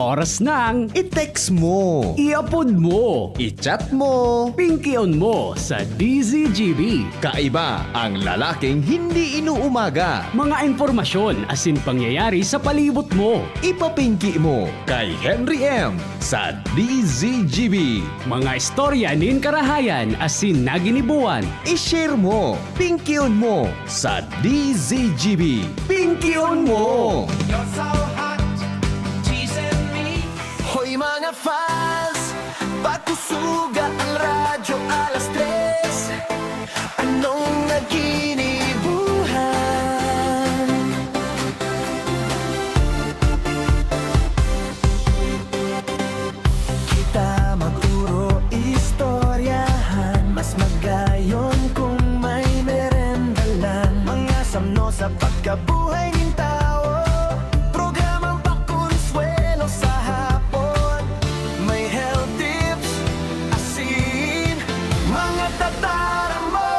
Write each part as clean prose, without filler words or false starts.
Oras nang I-text mo, i-upload mo, i-chat mo. pinky-on mo sa DZGB. Kaiba ang lalaking hindi inuumaga. Mga informasyon asin pangyayari sa palibot mo. Ipapinki mo kay Henry M. sa DZGB. Mga istorya nin karahayan asin naginibuan. I-share mo, pinky-on mo sa DZGB. Pinky-on mo! You're so hot, teasing me. Hoy mga fans, patusuga ang radyo 3:00. Anong naginibuhan? Kita magturo istoryahan, mas magayon kung may merenda lang. Mga samno sa pagkabuhay ng tao, programang pakonsuelo sa hapon. May health tips, asin, mga tataramo.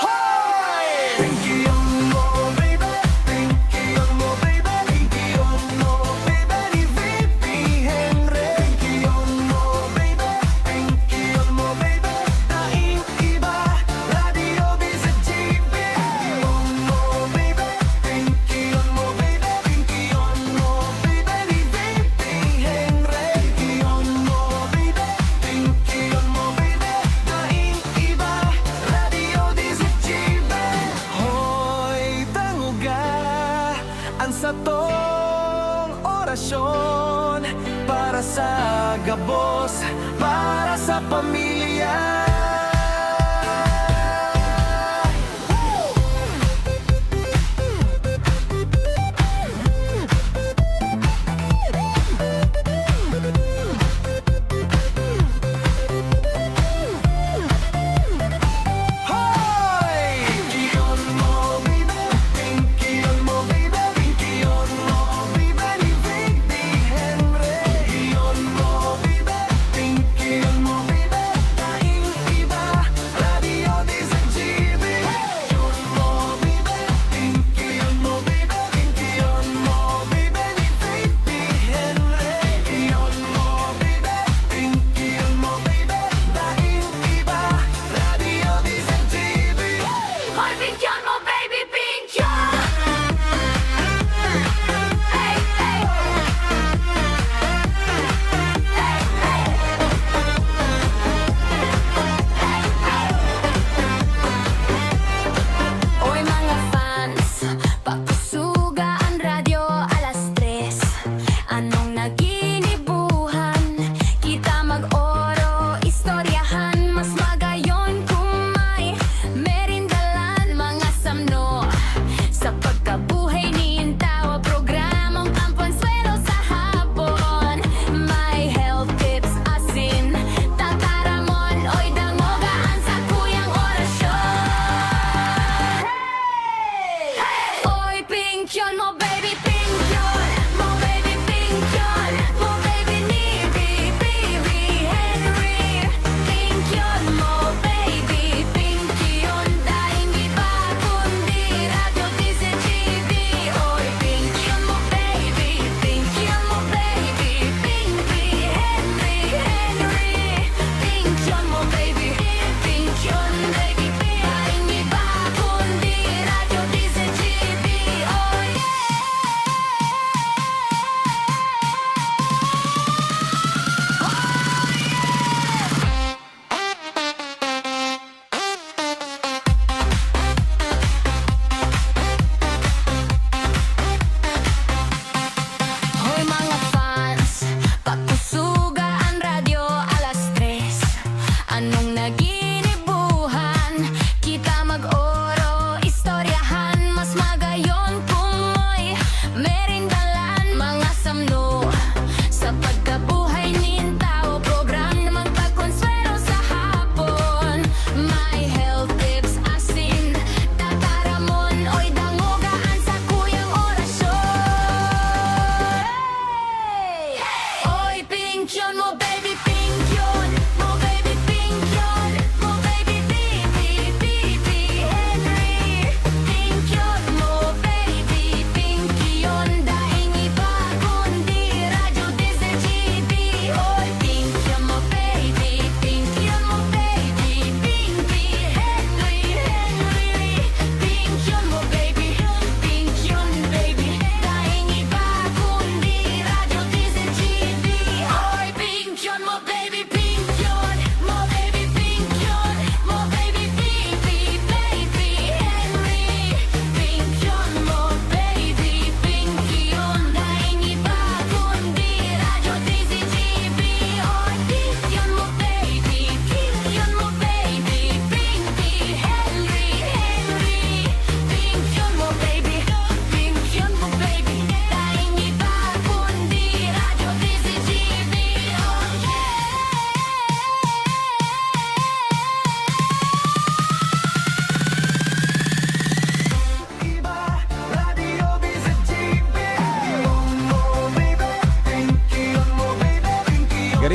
Hoy! Pinky on mo, baby. Pinky on mo, baby. Pinky on mo, baby. Ni VP Henry. Pinky on mo, baby. Pinky on mo, baby. Daing iba, Radio DZGB. Pinky on mo, baby. Pinky on mo, baby. Pinky on mo, baby. Ni VP Henry. Pinky on mo, baby. Pinky on mo, baby. Daing iba, Radio DZGB. Hoy, tanguga ang satong orasyon para sa gabos, para sa pamilya. Hoy! Pinky on mo, baby. Pinky on mo, baby. Pinky on mo, baby. Ni VP Henry. Pinky on mo, baby. Pinky on mo, baby. Daing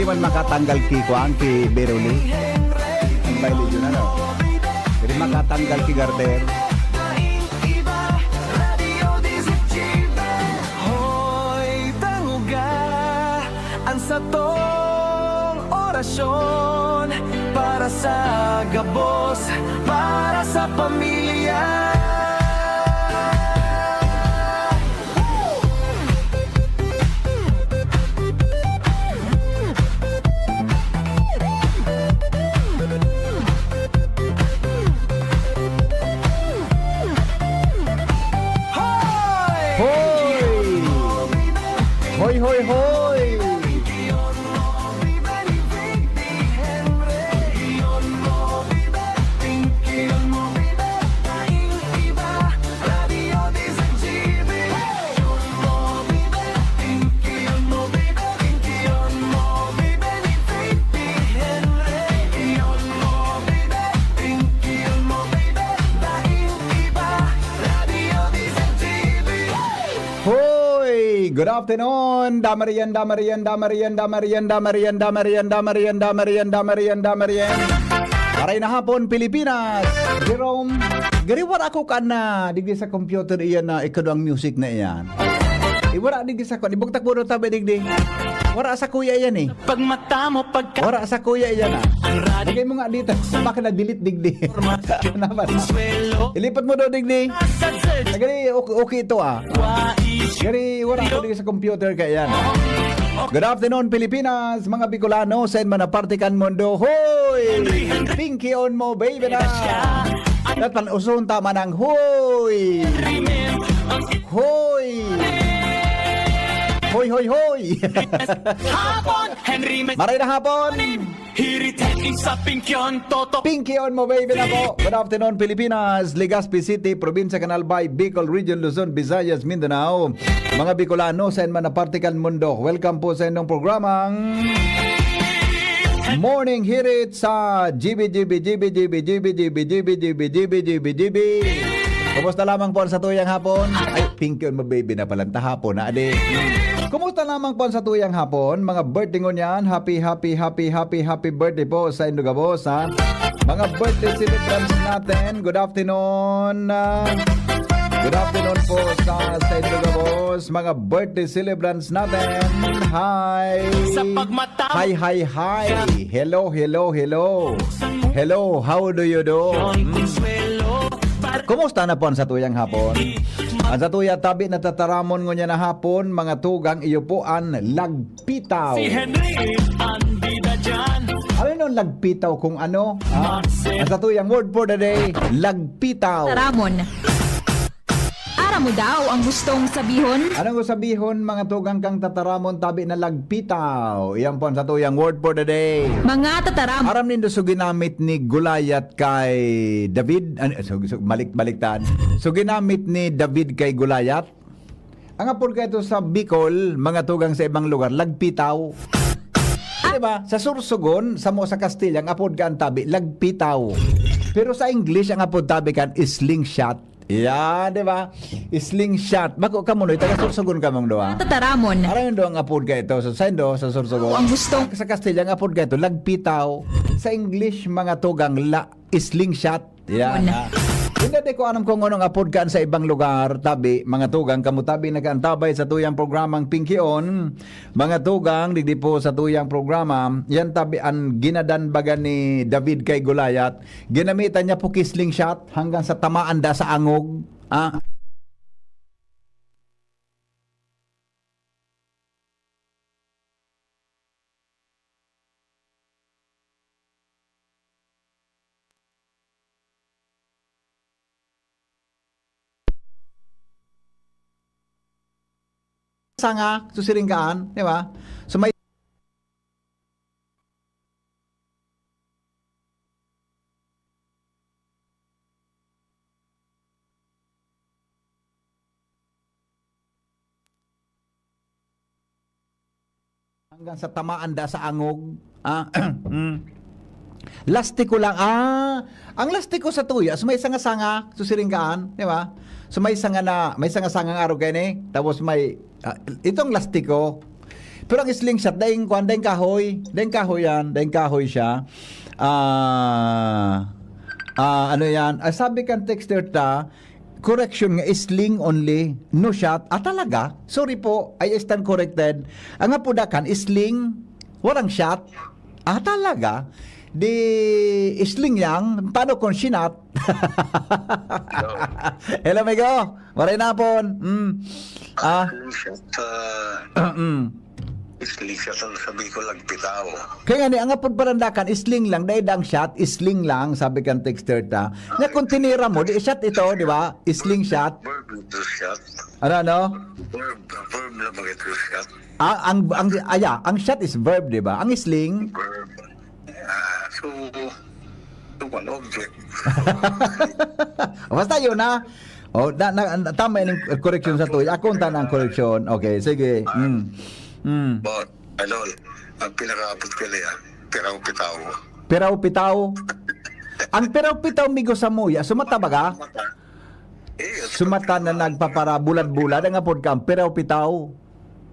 man makatanggal ki kuan ki Beruli. Ang bailid yun ano. Diri makatanggal ki Garder. Hoy, tanguga ang satong orasyon para sa gabos, para sa pamilya. Hoy, hoy, hoy! Good afternoon, Damarian. Aray na hapon, Pilipinas. Jerome, gariwar ako ka na digdi sa computer iyan na ikaduang music na iyan. Iwara digdi sa kon, ibugtak mo rin tabi digdi. Wara sa kuya iyan eh. Pag mata mo pagka Wara sa kuya iyan ah. Lagay mo nga dito, bakit na-delete digdi? Naman. Ilipat mo doon digdi. Gari, okay ito ah. Gari, wala ko dito sa computer kaya yan. Good afternoon, Pilipinas, mga Bicolano, sa man na partikan mundo. Hoy! Pinky on mo, baby na! At pan-usun tama ng hoy! Hoy! Hoy, hoy, hoy! hapon, Henry Maray na hapon! Hiritin sa Pinkyon, Toto. Pinky on mo, baby na po. Good afternoon, Pilipinas, Legazpi City, Probinsya Canalbay, Bicol Region, Luzon, Visayas, Mindanao. Mga Bicolano, sa man na partikan mundo. Welcome po sa inyong programang Morning Hirit sa GB. Kumusta lamang po sa tuyang hapon? Ay, Pinky on mo, baby na palang tahapon na, ade. Kumusta lamang po sa tuyang hapon? Mga birthday ngon yan. Happy birthday po sa Indugabos, ha? Mga birthday celebrants natin. Good afternoon. Good afternoon po sa Indugabos. Mga birthday celebrants natin. Hi. Sa pagmata. Hi. Hello. Hello, how do you do? Kumusta na po sa tuyang hapon? Ang sa tuya tabi na tataramon ngunya na hapon, mga tugang iupuan, lagpitaw. Si Henry, ang bida dyan. Ano nun lagpitaw kung ano? Ang sa tuyang word for the day, lagpitaw. Taramon. Ara mo daw ang gustong sabihon? Anong sabihon mga tugang kang tataramon tabi na lagpitaw? Iyan po ang sa tuyang word for the day. Mga tataramon. Aram nindo so ginamit ni Gulayat kay David, baliktad. So ginamit ni David kay Gulayat. Ang apod ka ito sa Bicol, mga tugang sa ibang lugar, lagpitaw. Diba? Sa Sursogon, sa Castilla, ang apod ka ang tabi, lagpitaw. Pero sa English, ang apod tabi kan slingshot. Yeah, di ba? Slingshot. Bako ka mo, taga Sursogon ka mong doa. Tataramon. Ara yung doang apod ka ito. So, sa Indo, sa Sursogon. Ang gustong Sa Castilla, ang apod ka ito, lagpitaw. Sa English, mga tugang slingshot. Yan. Hindi ko alam kung anong apod kaan sa ibang lugar. Tabi, mga tugang, kamutabi nagkaantabay sa tuyang programang Pinky On. Mga tugang, digdi po sa tuyang programa, yan tabi ang ginadanbaga ni David kay Gulayat. Ginamitan niya po kisling shot hanggang sa tamaan da sa angog. Sanga, susiringgaan, di ba? So may hanggang sa tamaan da sa angog. Lastiko lang. Ang lastiko sa tuya, so may sanga-sanga, susiringgaan, di ba? So may sanga-sangang araw kayo ni, tapos may, itong lastiko, Pero ang slingshot, daing kahoy. Daing kahoy yan. Daing kahoy siya. Ano yan? Sabi kan texter ta, correction nga, sling only, no shot. Talaga? Sorry po, I stand corrected. Ang nga po dakan, sling, walang shot. Talaga? Di sling yang, paano kung sinat? Hello, amigo. Maray na po. Isling siya sabi ko lagpitaw. Kaya nga ni, ang apod parandakan, sling lang, dahil ang shot, sling lang, sabi kang texter ta. Nga kung tinira mo, di shot ito, di ba? Sling shot. Verb to shot. Ano? Verb na mga to shot. Ang shot is verb, di ba? Ang sling, Verb. So one object. basta yun na. Tama yung correction sa tuyo. Ako ang tanang correction. Okay, sige. But, idol, ang pinakaabot ko niya, piraw-pitaw. Piraw-pitaw. Ang piraw-pitaw, migo sa muya, sumata ba ka? Sumata na nagpapara bulad-bulad, ang apod ka, ang piraw-pitaw.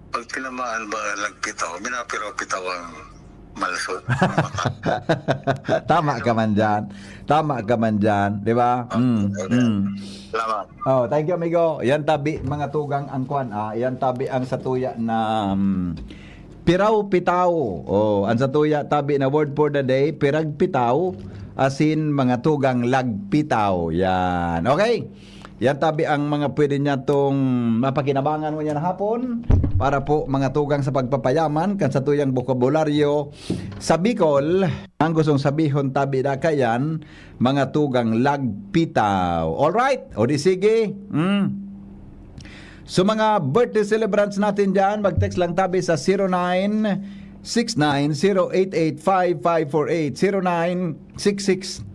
Pag tinamaan ba lagpitaw, minapiraw-pitaw ang malso. Tama ka man dyan. Tama ka man dyan. Di ba? Salamat. Oh, thank you, amigo. Yan tabi, mga tugang ang kwan. Yan tabi ang satuya na piraw-pitaw. Oh, ang satuya tabi na word for the day, pirag-pitaw, asin mga tugang lagpitaw. Yan. Okay? Yan tabi ang mga pwede niya tong mapakinabangan mo niya na hapon para po mga tugang sa pagpapayaman kan sa tuyang bokabularyo sa Bicol. Ang gustong sabihon tabi na kayan mga tugang lagpitaw. Alright? O di sige. So mga birthday celebrants natin dyan, mag-text lang tabi sa 0969-088-5548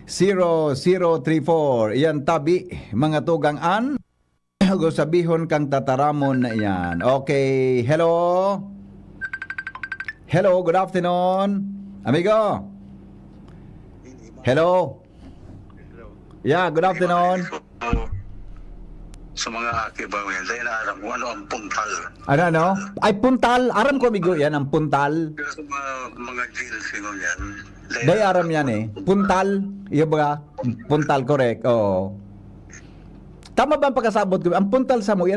0966-230034. Yan tabi, mga tugang an. Sabihon kang tataramon na yan. Okay, hello? Hello, good afternoon. Amigo? Hello? Yeah, good afternoon. Sa mga akibaw yan, dahil alam mo ano ang puntal. Ano? Ay, puntal. Aram ko, amigo, yan ang puntal. Pero sa mga gilsing yan, Day aram yan eh. Puntal. Iyo ba? Puntal, correct. Oo. Tama ba ang pagkasabot ko? Ang puntal sa mo, yan